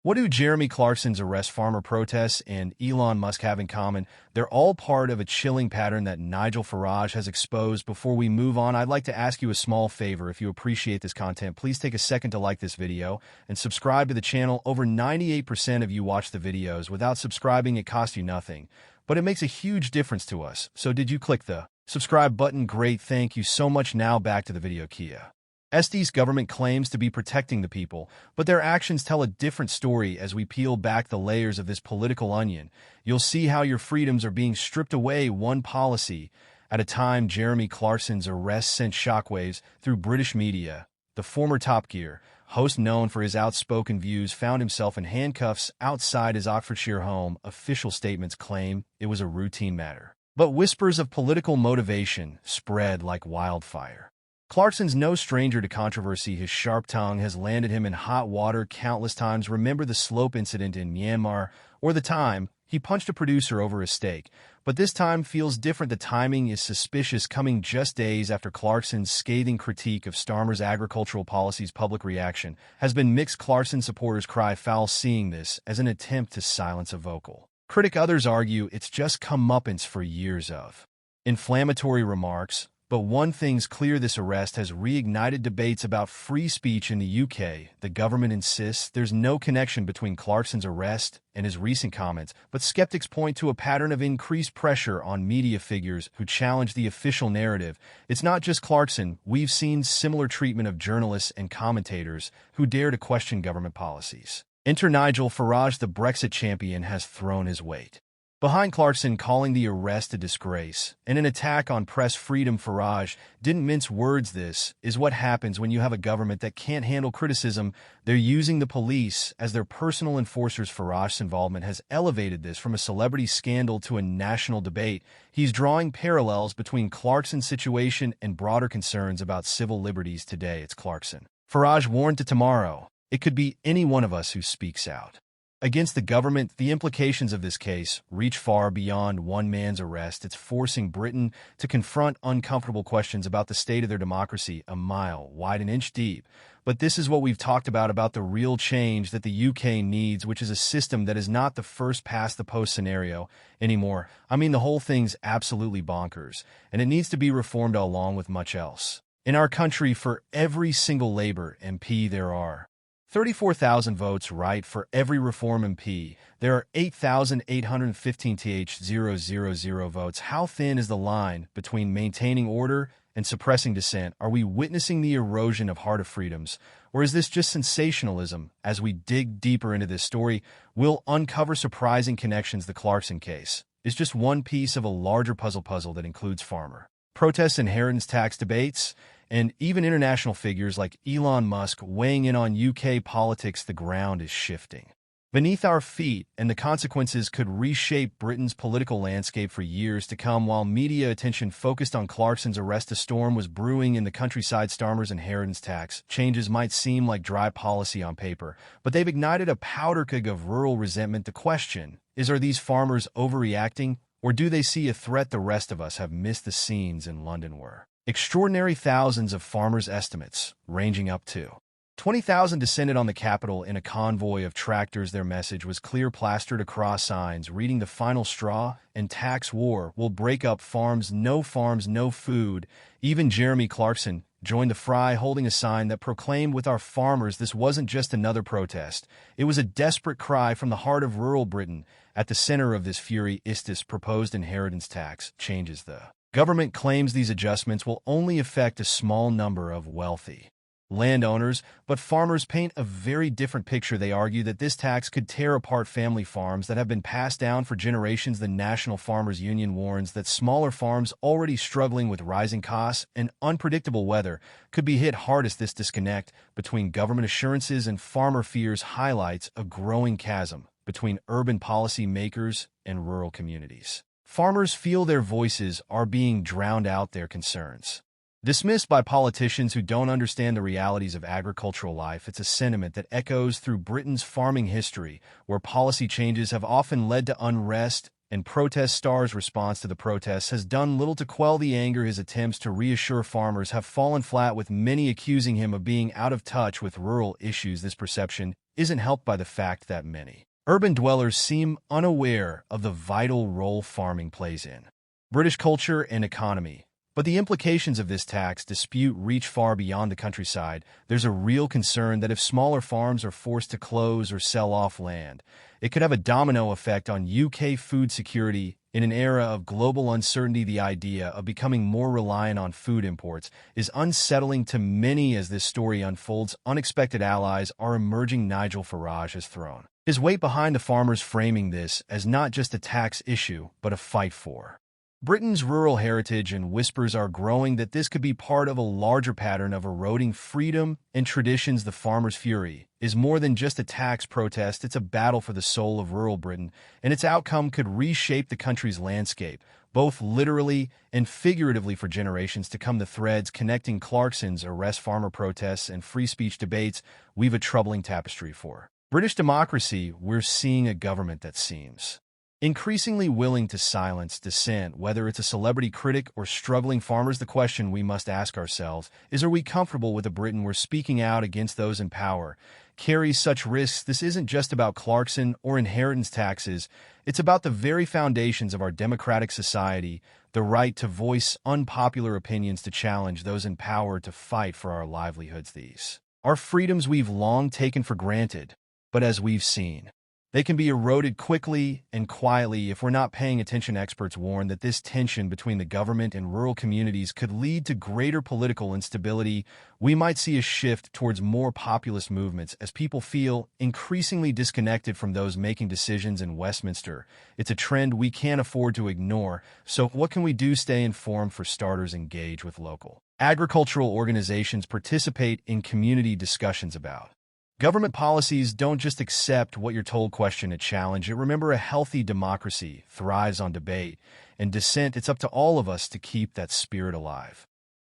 What do Jeremy Clarkson's arrest, farmer protests, and Elon Musk have in common? They're all part of a chilling pattern that Nigel Farage has exposed. Before we move on, I'd like to ask you a small favor. If you appreciate this content, please take a second to like this video and subscribe to the channel. Over 98% of you watch the videos. Without subscribing, it costs you nothing, but it makes a huge difference to us. So did you click the subscribe button? Great, thank you so much. Now back to the video. Keir Starmer's government claims to be protecting the people, but their actions tell a different story. As we peel back the layers of this political onion, you'll see how your freedoms are being stripped away one policy at a time. Jeremy Clarkson's arrest sent shockwaves through British media. The former Top Gear host, known for his outspoken views, found himself in handcuffs outside his Oxfordshire home. Official statements claim it was a routine matter, but whispers of political motivation spread like wildfire. Clarkson's no stranger to controversy. His sharp tongue has landed him in hot water countless times. Remember the slope incident in Myanmar, or the time he punched a producer over a steak. But this time feels different. The timing is suspicious, coming just days after Clarkson's scathing critique of Starmer's agricultural policies. Public reaction has been mixed. Clarkson supporters cry foul, seeing this as an attempt to silence a vocal critic. Others argue it's just comeuppance for years of inflammatory remarks. But one thing's clear: this arrest has reignited debates about free speech in the UK. The government insists there's no connection between Clarkson's arrest and his recent comments, but skeptics point to a pattern of increased pressure on media figures who challenge the official narrative. It's not just Clarkson. We've seen similar treatment of journalists and commentators who dare to question government policies. Enter Nigel Farage. The Brexit champion has thrown his weight behind Clarkson, calling the arrest a disgrace and an attack on press freedom. Farage didn't mince words. This is what happens when you have a government that can't handle criticism. They're using the police as their personal enforcers. Farage's involvement has elevated this from a celebrity scandal to a national debate. He's drawing parallels between Clarkson's situation and broader concerns about civil liberties. Today it's Clarkson. Farage warned to tomorrow it could be any one of us who speaks out against the government. The implications of this case reach far beyond one man's arrest. It's forcing Britain to confront uncomfortable questions about the state of their democracy, a mile wide, an inch deep. But this is what we've talked about the real change that the UK needs, which is a system that is not the first past the post scenario anymore. I mean, the whole thing's absolutely bonkers, and it needs to be reformed along with much else. In our country, for every single Labour MP, there are 34,000 votes. Right, for every Reform MP, there are 8,815 th000 votes. How thin is the line between maintaining order and suppressing dissent? Are we witnessing the erosion of heart of freedoms, or is this just sensationalism? As we dig deeper into this story, we'll uncover surprising connections. The Clarkson case is just one piece of a larger puzzle that includes farmer protests, inheritance tax debates, and even international figures like Elon Musk weighing in on UK politics. The ground is shifting beneath our feet, and the consequences could reshape Britain's political landscape for years to come. While media attention focused on Clarkson's arrest, a storm was brewing in the countryside. Starmer's inheritance tax changes might seem like dry policy on paper, but they've ignited a powder keg of rural resentment. The question is, are these farmers overreacting, or do they see a threat the rest of us have missed? The scenes in London were extraordinary. Thousands of farmers, estimates ranging up to 20,000, descended on the capital in a convoy of tractors. Their message was clear, plastered across signs reading, "The final straw and tax war will break up farms, no food." Even Jeremy Clarkson joined the fray, holding a sign that proclaimed, "With our farmers." This wasn't just another protest. It was a desperate cry from the heart of rural Britain. At the center of this fury is this proposed inheritance tax changes. The government claims these adjustments will only affect a small number of wealthy landowners, but farmers paint a very different picture. They argue that this tax could tear apart family farms that have been passed down for generations. The National Farmers Union warns that smaller farms, already struggling with rising costs and unpredictable weather, could be hit hardest. This disconnect between government assurances and farmer fears highlights a growing chasm between urban policy makers and rural communities. Farmers feel their voices are being drowned out, their concerns dismissed by politicians who don't understand the realities of agricultural life. It's a sentiment that echoes through Britain's farming history, where policy changes have often led to unrest and protest. Starr's response to the protests has done little to quell the anger. His attempts to reassure farmers have fallen flat, with many accusing him of being out of touch with rural issues. This perception isn't helped by the fact that many urban dwellers seem unaware of the vital role farming plays in British culture and economy. But the implications of this tax dispute reach far beyond the countryside. There's a real concern that if smaller farms are forced to close or sell off land, it could have a domino effect on UK food security. In an era of global uncertainty, the idea of becoming more reliant on food imports is unsettling to many as this story unfolds. Unexpected allies are emerging. Nigel Farage has thrown his weight behind the farmers, framing this as not just a tax issue, but a fight for Britain's rural heritage, and whispers are growing that this could be part of a larger pattern of eroding freedom and traditions. The farmers' fury is more than just a tax protest. It's a battle for the soul of rural Britain, and its outcome could reshape the country's landscape, both literally and figuratively, for generations to come. The threads connecting Clarkson's arrest, farmer protests, and free speech debates weave a troubling tapestry for British democracy. We're seeing a government that seems increasingly willing to silence dissent, whether it's a celebrity critic or struggling farmers. The question we must ask ourselves is, are we comfortable with a Britain where speaking out against those in power carries such risks? This isn't just about Clarkson or inheritance taxes. It's about the very foundations of our democratic society, the right to voice unpopular opinions, to challenge those in power, to fight for our livelihoods. These are freedoms we've long taken for granted, but as we've seen, they can be eroded quickly and quietly if we're not paying attention. Experts warn that this tension between the government and rural communities could lead to greater political instability. We might see a shift towards more populist movements as people feel increasingly disconnected from those making decisions in Westminster. It's a trend we can't afford to ignore. So what can we do? Stay informed. For starters, engage with local agricultural organizations, participate in community discussions about government policies. Don't just accept what you're told, question it, challenge it. Remember, a healthy democracy thrives on debate and dissent. It's up to all of us to keep that spirit alive.